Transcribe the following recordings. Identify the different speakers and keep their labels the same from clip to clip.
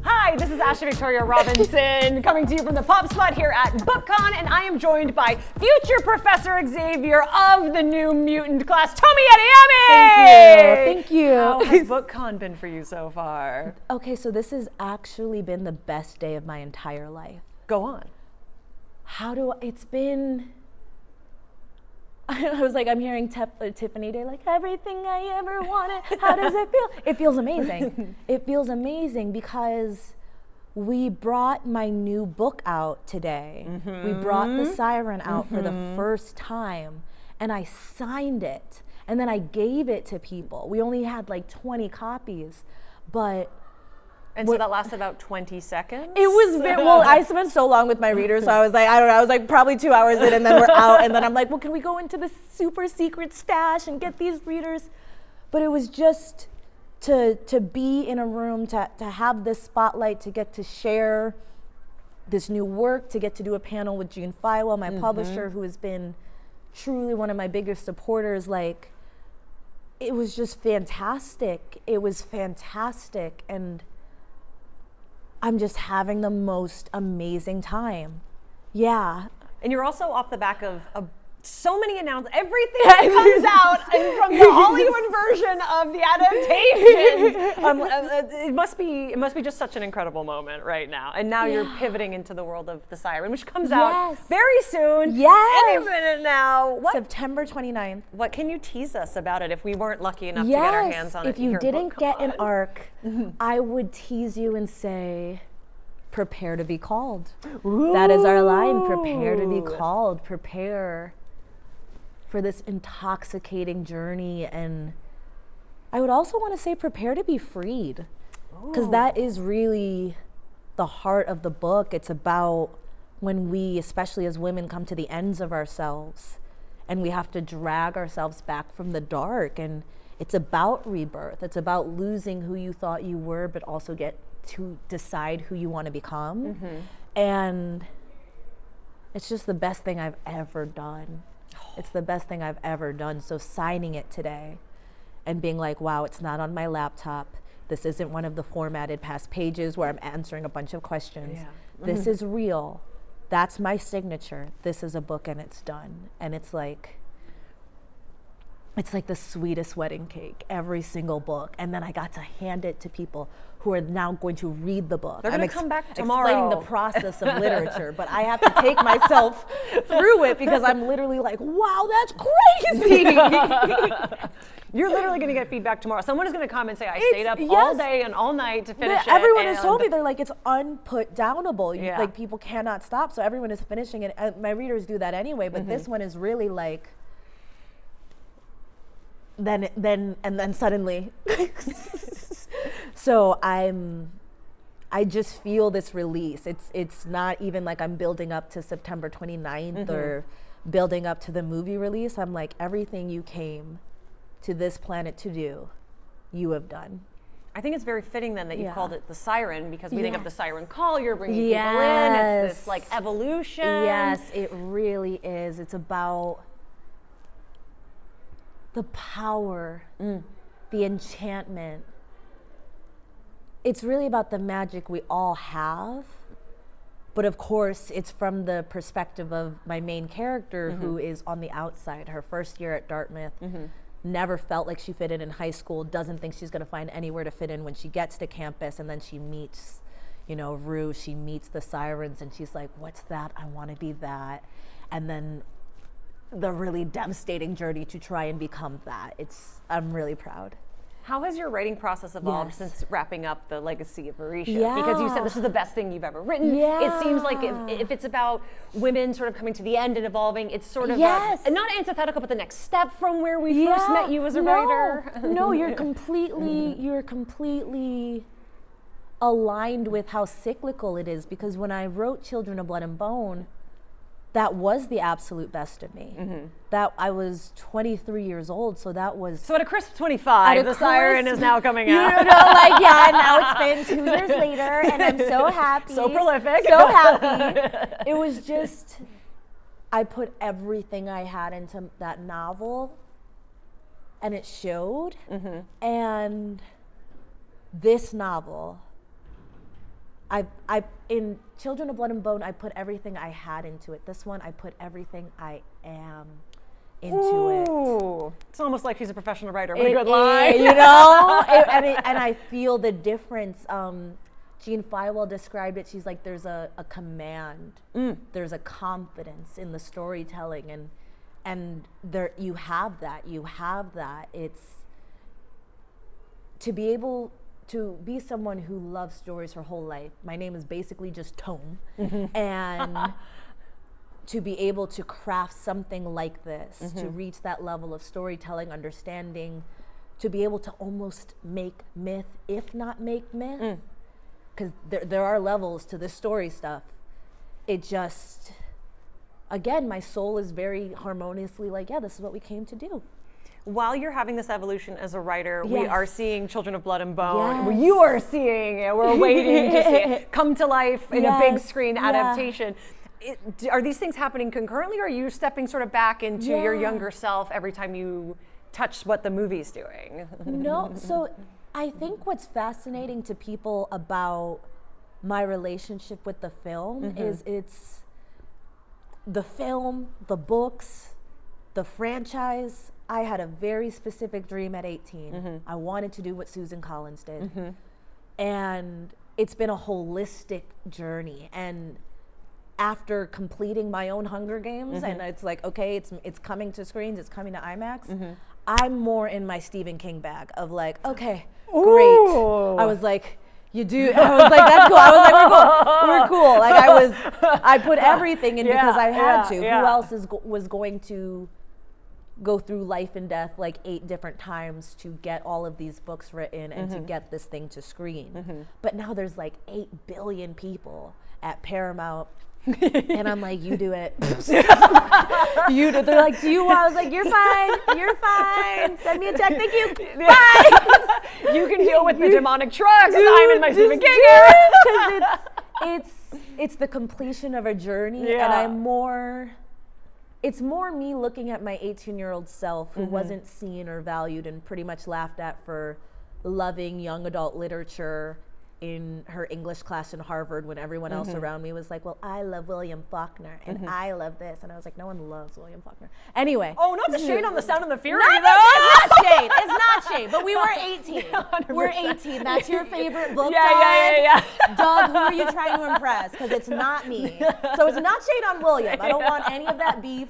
Speaker 1: Hi, this is Ashley Victoria Robinson coming to you from the Pop Spot here at BookCon, and I am joined by future Professor Xavier of the New Mutant class, Tomi Adeyemi!
Speaker 2: Thank you.
Speaker 1: How has BookCon been for you so far?
Speaker 2: Okay, so this has actually been the best day of my entire life.
Speaker 1: Go on.
Speaker 2: It's been, I was like, I'm hearing Tiffany Day, like, everything I ever wanted, how does it feel? It feels amazing. It feels amazing because we brought my new book out today. Mm-hmm. We brought the Siren out for the first time, and I signed it, and then I gave it to people. We only had like 20 copies, but
Speaker 1: so that lasted about 20 seconds?
Speaker 2: It was, well, I spent so long with my readers, so I was like, I don't know, I was like probably 2 hours in, and then we're out, and then I'm like, well, can we go into the super secret stash and get these readers? But it was just to be in a room, to have this spotlight, to get to share this new work, to get to do a panel with June Feiwa, my publisher, who has been truly one of my biggest supporters. Like, it was just fantastic. It was fantastic, and I'm just having the most amazing time. Yeah.
Speaker 1: And you're also off the back of so many announcements. Everything that comes out and from the Hollywood version of the adaptation. It must be just such an incredible moment right now. And now you're pivoting into the world of the Siren, which comes out very soon.
Speaker 2: Yes.
Speaker 1: Any minute now.
Speaker 2: September 29th.
Speaker 1: What can you tease us about it if we weren't lucky enough to get our hands on it?
Speaker 2: If you didn't get an arc, I would tease you and say, prepare to be called. Ooh. That is our line. Prepare to be called. Prepare for this intoxicating journey. And I would also want to say, prepare to be freed. Because that is really the heart of the book. It's about when we, especially as women, come to the ends of ourselves and we have to drag ourselves back from the dark. And it's about rebirth. It's about losing who you thought you were, but also get to decide who you want to become. And it's just the best thing I've ever done. It's the best thing I've ever done. So signing it today and being like, wow, it's not on my laptop. This isn't one of the formatted past pages where I'm answering a bunch of questions. This is real. That's my signature. This is a book and it's done. And it's like the sweetest wedding cake, every single book. And then I got to hand it to people who are now going to read the book.
Speaker 1: They're going to come back tomorrow.
Speaker 2: Explaining the process of literature, but I have to take myself through it because I'm literally like, wow, that's crazy.
Speaker 1: You're literally going to get feedback tomorrow. Someone is going to come and say, I stayed up all day and all night to finish it.
Speaker 2: Everyone has told me, they're like, it's unputdownable.
Speaker 1: Yeah.
Speaker 2: Like, people cannot stop. So everyone is finishing it. My readers do that anyway, but this one is really like, then suddenly. So I just feel this release. It's not even like I'm building up to September 29th or building up to the movie release. I'm like, everything you came to this planet to do, you have done.
Speaker 1: I think it's very fitting then that you called it the Siren, because we think of the Siren call, you're bringing people in, it's this like evolution.
Speaker 2: Yes, it really is. It's about the power, the enchantment. It's really about the magic we all have. But of course, it's from the perspective of my main character, who is on the outside. Her first year at Dartmouth, never felt like she fit in high school, doesn't think she's going to find anywhere to fit in when she gets to campus, and then she meets, Rue, she meets the Sirens, and she's like, what's that? I want to be that. And then the really devastating journey to try and become that. I'm really proud.
Speaker 1: How has your writing process evolved since wrapping up the Legacy of Orïsha? Because you said this is the best thing you've ever written. It seems like if it's about women sort of coming to the end and evolving, it's sort of not antithetical, but the next step from where we first met you as a writer.
Speaker 2: No, you're completely aligned with how cyclical it is, because when I wrote Children of Blood and Bone, that was the absolute best of me. That I was 23 years old, so that was...
Speaker 1: So at a crisp 25, the Siren is now coming out.
Speaker 2: Now it's been 2 years later, and I'm so happy.
Speaker 1: So prolific.
Speaker 2: So happy. It was just, I put everything I had into that novel, and it showed. And this novel, I in Children of Blood and Bone, I put everything I had into it. This one, I put everything I am into it.
Speaker 1: It's almost like she's a professional writer. What a good line.
Speaker 2: You know? And I feel the difference. Jean Feiwel described it. She's like, there's a command. There's a confidence in the storytelling. And there you have that. It's to be able to be someone who loves stories her whole life. My name is basically just Tome. And to be able to craft something like this, to reach that level of storytelling, understanding, to be able to almost make myth, if not make myth, because there are levels to this story stuff. It just, again, my soul is very harmoniously like, yeah, this is what we came to do.
Speaker 1: While you're having this evolution as a writer, we are seeing Children of Blood and Bone. Well, you are seeing it. We're waiting to see it come to life in a big screen adaptation. Are these things happening concurrently, or are you stepping sort of back into your younger self every time you touch what the movie's doing?
Speaker 2: No, so I think what's fascinating to people about my relationship with the film is it's the film, the books, the franchise. I had a very specific dream at 18. I wanted to do what Susan Collins did. And it's been a holistic journey. And after completing my own Hunger Games, and it's like, okay, it's coming to screens, it's coming to IMAX, I'm more in my Stephen King bag of like, okay, great. I was like, you do, I was like, that's cool. I was like, we're cool. Like I put everything in because I had to. Who else was going to go through life and death like 8 different times to get all of these books written and to get this thing to screen? But now there's like 8 billion people at Paramount. And I'm like, you do it. You do. They're like, do you want? I was like, you're fine. Send me a check. Thank you. Bye.
Speaker 1: You can deal with the demonic trucks. I'm in my Stephen King era.
Speaker 2: Because it's the completion of a journey, and it's more me looking at my 18-year-old self who wasn't seen or valued and pretty much laughed at for loving young adult literature in her English class in Harvard when everyone else around me was like, well, I love William Faulkner and I love this. And I was like, no one loves William Faulkner. Anyway.
Speaker 1: Oh, not the shade on the Sound and the Fury.
Speaker 2: It's not shade. It's not shade. But we were 18. 100%. We're 18. That's your favorite book, Doug? Doug, who are you trying to impress? Because it's not me. So it's not shade on William. I don't want any of that beef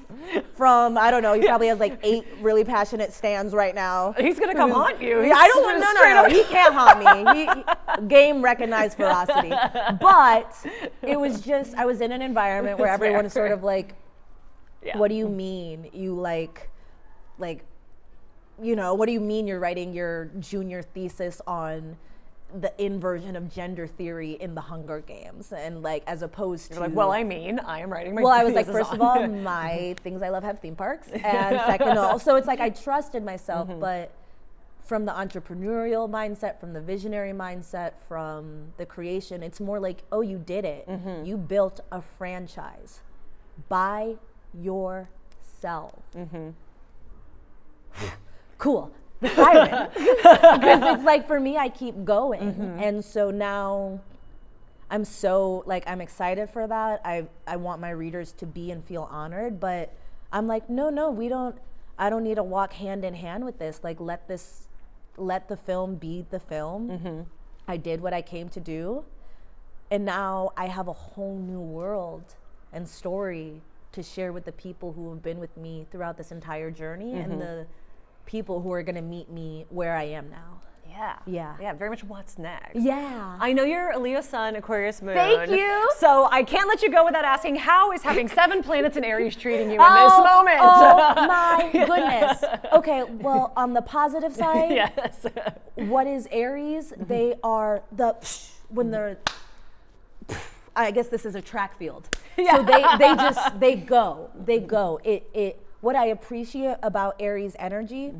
Speaker 2: from, I don't know, he probably has like 8 really passionate stans right now.
Speaker 1: He's going to come haunt you.
Speaker 2: I don't want, no. He can't haunt me. Game recognized ferocity. But it was just, I was in an environment where everyone is sort of like, what do you mean? You like, you know, what do you mean you're writing your junior thesis on the inversion of gender theory in the Hunger Games? And like, as opposed to,
Speaker 1: like, well, I mean, I am writing my
Speaker 2: I was like, first of all, my things I love have theme parks. And second of all, so it's like I trusted myself, but from the entrepreneurial mindset, from the visionary mindset, from the creation, it's more like, oh, you did it. You built a franchise by yourself. Cool. The Siren. Because it's like, for me, I keep going. And so now I'm so, like, I'm excited for that. I want my readers to be and feel honored, but I'm like, no, I don't need to walk hand in hand with this. Like, let the film be the film. I did what I came to do. And now I have a whole new world and story to share with the people who have been with me throughout this entire journey and the people who are going to meet me where I am now. Yeah, very much what's next.
Speaker 1: Yeah. I know you're a Leo sun, Aquarius moon.
Speaker 2: Thank you.
Speaker 1: So I can't let you go without asking, how is having 7 planets in Aries treating you in this moment?
Speaker 2: Oh my goodness. Okay, well, on the positive side, what is Aries? They are when they're, I guess this is a track field. So they go. What I appreciate about Aries energy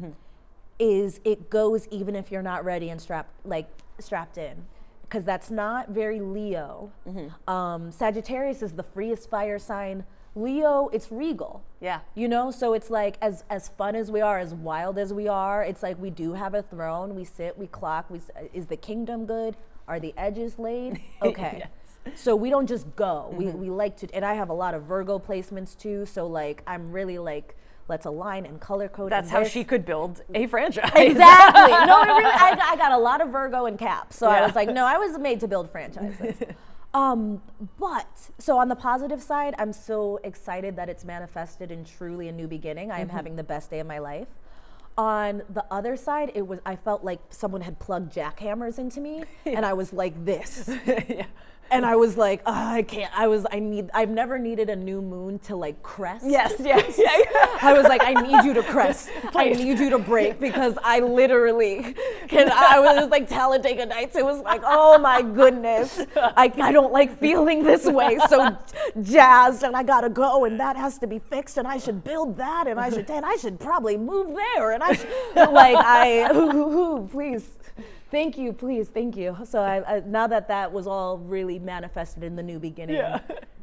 Speaker 2: is it goes even if you're not ready and strapped in, because that's not very Leo. Sagittarius is the freest fire sign. Leo, it's regal.
Speaker 1: Yeah.
Speaker 2: You know, so it's like as fun as we are, as wild as we are, it's like we do have a throne. We sit, we clock. Is the kingdom good? Are the edges laid? Okay. Yes. So we don't just go. We like to, and I have a lot of Virgo placements too. So like I'm really like, let's align and color code.
Speaker 1: That's how she could build a franchise.
Speaker 2: Exactly. No, I got a lot of Virgo in caps. So I was like, no, I was made to build franchises. But so on the positive side, I'm so excited that it's manifested in truly a new beginning. I am having the best day of my life. On the other side, I felt like someone had plugged jackhammers into me, and I was like this. Yeah. And I was like, oh, I can't. I've never needed a new moon to like crest.
Speaker 1: Yes.
Speaker 2: I was like, I need you to crest. Please. I need you to break, because I literally I was like Talladega Nights. It was like, oh my goodness. I don't like feeling this way. So jazzed, and I gotta go, and that has to be fixed, and I should build that, and I should probably move there, and I should, like, please. Thank you, please, thank you. So I now that was all really manifested in the new beginning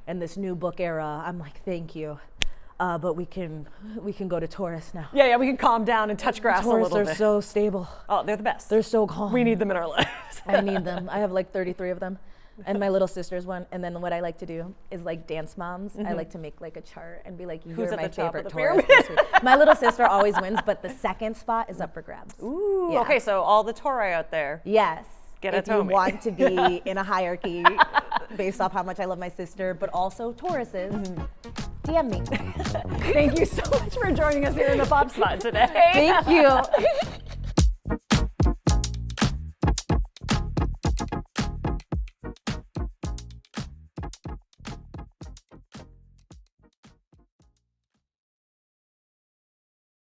Speaker 2: and this new book era, I'm like, thank you. But we can go to Taurus now.
Speaker 1: Yeah, we can calm down and touch grass a little bit.
Speaker 2: Taurus are so stable.
Speaker 1: Oh, they're the best.
Speaker 2: They're so calm.
Speaker 1: We need them in our lives.
Speaker 2: I need them. I have like 33 of them. And my little sister's one. And then what I like to do is like dance moms. I like to make like a chart and be like, you're my favorite Taurus. My little sister always wins, but the second spot is up for grabs.
Speaker 1: Ooh, yeah. Okay, so all the Tauri out there.
Speaker 2: Yes.
Speaker 1: Get a
Speaker 2: if
Speaker 1: Tomi.
Speaker 2: you want to be in a hierarchy based off how much I love my sister, but also Tauruses, DM me.
Speaker 1: Thank you so much for joining us here in the Pop Spot today.
Speaker 2: Thank you.